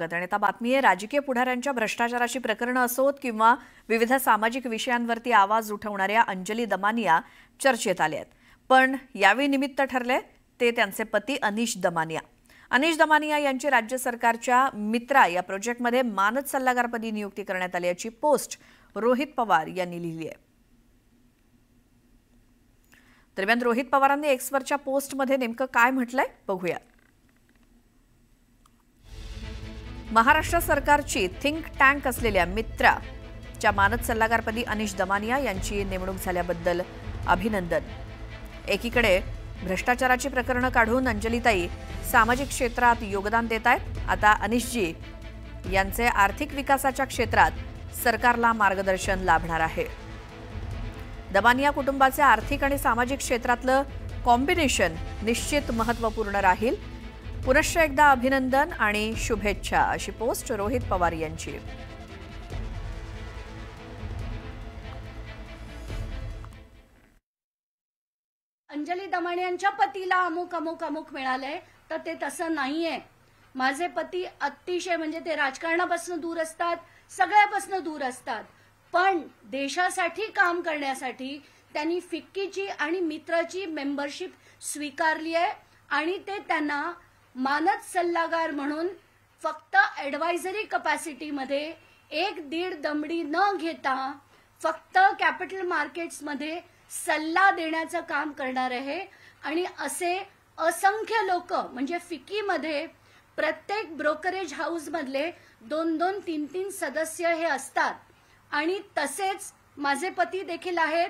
आणि आता बातमी आहे राजकीय पुढाऱ्यांच्या भ्रष्टाचाराची प्रकरणं असोत किंवा विविध सामाजिक विषयांवरती आवाज उठवणाऱ्या अंजली दमानिया चर्चेत आल्या आहेत। पण यावेळी निमित्त ठरले ते त्यांचे पती अनीश दमानिया। अनीश दमानिया यांची राज्य सरकारच्या मित्रा या प्रोजेक्टमध्ये मानद सल्लागारपदी नियुक्ती करण्यात आल्याची पोस्ट रोहित पवार यांनी लिहिली आहे। दरम्यान रोहित पवारांनी एक्सवरच्या पोस्टमध्ये नेमकं काय म्हटलंय बघूया। महाराष्ट्र सरकारची थिंक टँक असलेल्या मित्राच्या मानद सल्लागारपदी अनीश दमानिया यांची नेमणूक झाल्याबद्दल अभिनंदन। एकीकडे भ्रष्टाचाराची प्रकरणं काढून अंजलीताई सामाजिक क्षेत्रात योगदान देत आहेत। आता अनीशजी यांचे आर्थिक विकासाच्या क्षेत्रात सरकारला मार्गदर्शन लाभणार आहे। दमानिया कुटुंबाचे आर्थिक आणि सामाजिक क्षेत्रातलं कॉम्बिनेशन निश्चित महत्त्वपूर्ण राहील। पुनश्च एकदा अभिनंदन आणि शुभेच्छा अशी पोस्ट रोहित पवार यांची। अंजली दमानियांच्या पतीला अमुक अमुक अमुक मिळालंय तर ते तसं नाहीये। माझे पती अतिशय म्हणजे ते राजकारणापासून दूर असतात, सगळ्यापासून दूर असतात, पण देशासाठी काम करण्यासाठी त्यांनी फिक्कीची आणि मित्राची मेंबरशिप स्वीकारली आहे आणि ते त्यांना मानद सल्लागार म्हणून फक्त ॲडवायझरी कॅपॅसिटीमध्ये 1-1.5 दमडी न घेता फक्त कॅपिटल मार्केट्समध्ये सल्ला देण्याचं काम करणार आहे। आणि असे असंख्य लोक म्हणजे फिक्कीमध्ये प्रत्येक ब्रोकरेज हाऊसमधले 2-2, 3-3 सदस्य हे असतात आणि तसेच माझे पती देखील आहेत।